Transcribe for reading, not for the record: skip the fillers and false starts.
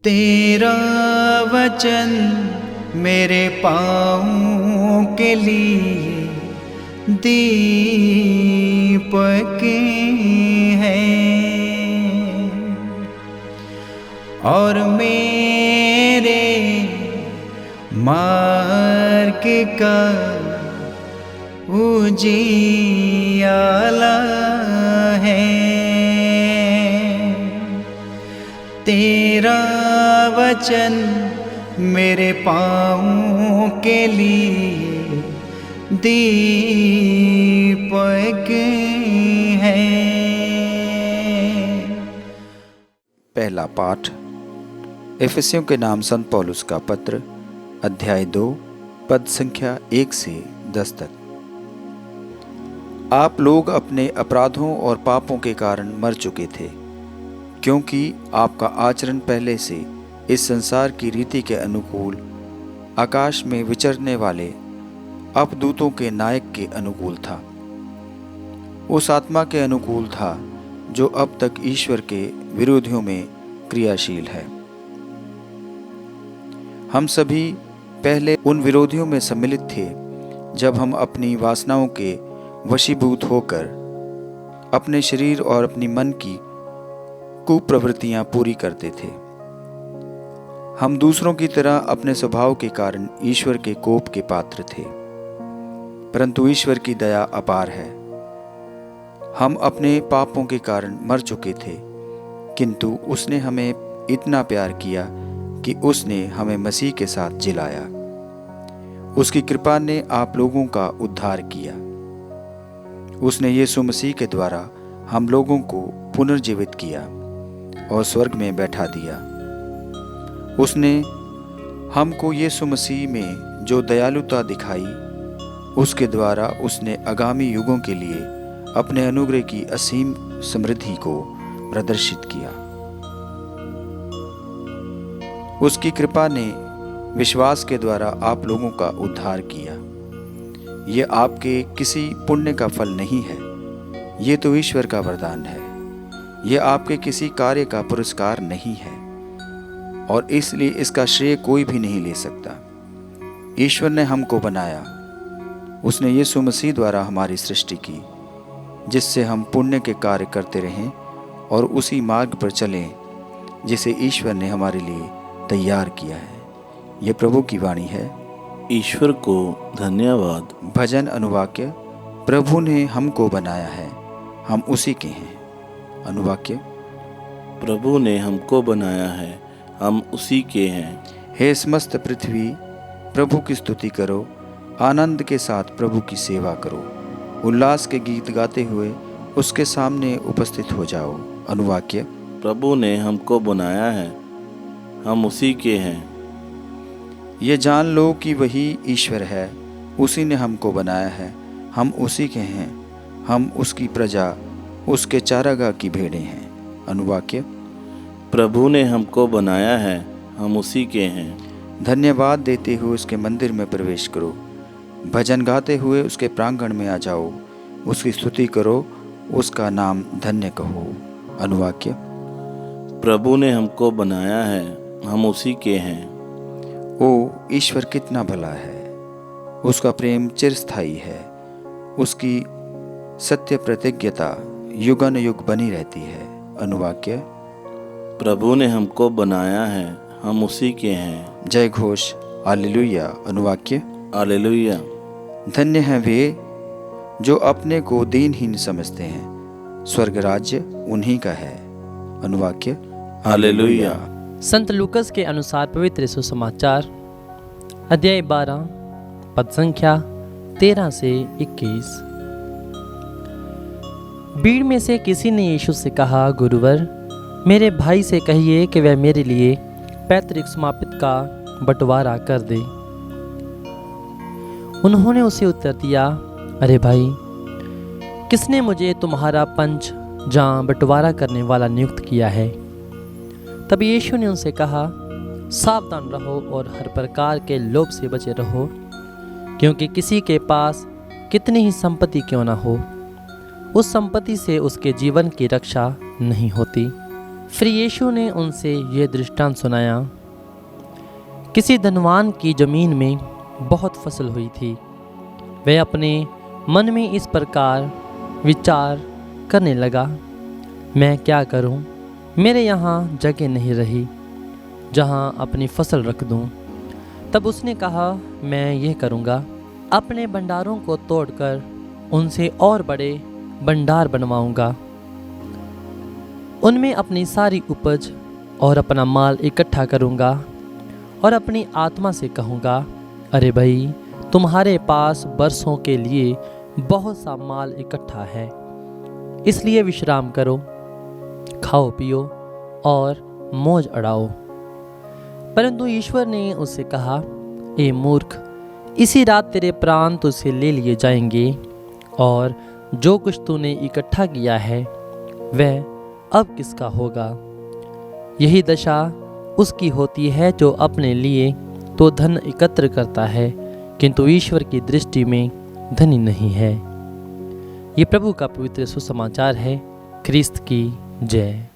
तेरा वचन मेरे पाँवों के लिए दीपक है और मेरे मार्ग का उजियाला है। तेरा वचन मेरे पाँवों के लिए दीपक है। पहला पाठ एफेसियों के नाम संत पौलुस का पत्र, अध्याय 2, पद संख्या 1 से 10 तक। आप लोग अपने अपराधों और पापों के कारण मर चुके थे, क्योंकि आपका आचरण पहले से इस संसार की रीति के अनुकूल, आकाश में विचरने वाले अपदूतों के नायक के अनुकूल था, उस आत्मा के अनुकूल था जो अब तक ईश्वर के विरोधियों में क्रियाशील है। हम सभी पहले उन विरोधियों में सम्मिलित थे जब हम अपनी वासनाओं के वशीभूत होकर अपने शरीर और अपनी मन की कुप्रवृत्तियां पूरी करते थे। हम दूसरों की तरह अपने स्वभाव के कारण ईश्वर के कोप के पात्र थे, परंतु ईश्वर की दया अपार है। हम अपने पापों के कारण मर चुके थे, किंतु उसने हमें इतना प्यार किया कि उसने हमें मसीह के साथ जिलाया। उसकी कृपा ने आप लोगों का उद्धार किया। उसने यीशु मसीह के द्वारा हम लोगों को पुनर्जीवित किया और स्वर्ग में बैठा दिया। उसने हमको यीशु मसीह में जो दयालुता दिखाई, उसके द्वारा उसने आगामी युगों के लिए अपने अनुग्रह की असीम समृद्धि को प्रदर्शित किया। उसकी कृपा ने विश्वास के द्वारा आप लोगों का उद्धार किया। ये आपके किसी पुण्य का फल नहीं है, ये तो ईश्वर का वरदान है। यह आपके किसी कार्य का पुरस्कार नहीं है और इसलिए इसका श्रेय कोई भी नहीं ले सकता। ईश्वर ने हमको बनाया। उसने यीशु मसीह द्वारा हमारी सृष्टि की, जिससे हम पुण्य के कार्य करते रहें और उसी मार्ग पर चलें जिसे ईश्वर ने हमारे लिए तैयार किया है। यह प्रभु की वाणी है। ईश्वर को धन्यवाद। भजन अनुवाक्य। प्रभु ने हमको बनाया है, हम उसी के हैं। अनुवाक्य। प्रभु ने हमको बनाया है, हम उसी के हैं। हे समस्त पृथ्वी, प्रभु की स्तुति करो, आनंद के साथ प्रभु की सेवा करो, उल्लास के गीत गाते हुए उसके सामने उपस्थित हो जाओ। अनुवाक्य। प्रभु ने हमको बनाया है, हम उसी के हैं। ये जान लो कि वही ईश्वर है, उसी ने हमको बनाया है, हम उसी के हैं। हम उसकी प्रजा, उसके चारागाह की भेड़ें हैं। अनुवाक्य। प्रभु ने हमको बनाया है, हम उसी के हैं। धन्यवाद देते हुए उसके मंदिर में प्रवेश करो, भजन गाते हुए उसके प्रांगण में आ जाओ, उसकी स्तुति करो, उसका नाम धन्य कहो। अनुवाक्य। प्रभु ने हमको बनाया है, हम उसी के हैं। ओ ईश्वर कितना भला है, उसका प्रेम चिरस्थायी है, उसकी सत्य प्रतिज्ञता युगन युग बनी रहती है। अनुवाक्य। प्रभु ने हमको बनाया है, हम उसी के हैं। जय घोष। हालेलुया। अनुवाक्य। हालेलुया। धन्य हैं वे जो अपने को दीनहीन समझते हैं, स्वर्ग राज्य उन्हीं का है। अनुवाक्य। हालेलुया। संत लूकस के अनुसार पवित्र सुसमाचार, अध्याय 12, पद संख्या 13 से 21। भीड़ में से किसी ने यीशु से कहा, गुरुवर, मेरे भाई से कहिए कि वह मेरे लिए पैतृक समापित का बंटवारा कर दे। उन्होंने उसे उत्तर दिया, अरे भाई, किसने मुझे तुम्हारा पंच जहाँ बंटवारा करने वाला नियुक्त किया है? तब यीशु ने उनसे कहा, सावधान रहो और हर प्रकार के लोभ से बचे रहो, क्योंकि किसी के पास कितनी ही संपत्ति क्यों ना हो, उस संपत्ति से उसके जीवन की रक्षा नहीं होती। फिर यीशु ने उनसे ये दृष्टांत सुनाया। किसी धनवान की ज़मीन में बहुत फसल हुई थी। वह अपने मन में इस प्रकार विचार करने लगा, मैं क्या करूं? मेरे यहाँ जगह नहीं रही जहाँ अपनी फसल रख दूं। तब उसने कहा, मैं यह करूँगा, अपने भंडारों को तोड़कर उनसे और बड़े भंडार बनवाऊँगा। उनमें अपनी सारी उपज और अपना माल इकट्ठा करूँगा और अपनी आत्मा से कहूँगा, अरे भाई, तुम्हारे पास बरसों के लिए बहुत सा माल इकट्ठा है, इसलिए विश्राम करो, खाओ पियो और मौज अड़ाओ। परंतु ईश्वर ने उससे कहा, ए मूर्ख, इसी रात तेरे प्राण तुझसे ले लिए जाएंगे और जो कुछ तूने इकट्ठा किया है वह अब किसका होगा? यही दशा उसकी होती है जो अपने लिए तो धन एकत्र करता है किंतु ईश्वर की दृष्टि में धनी नहीं है। ये प्रभु का पवित्र सुसमाचार है। ख्रिस्त की जय।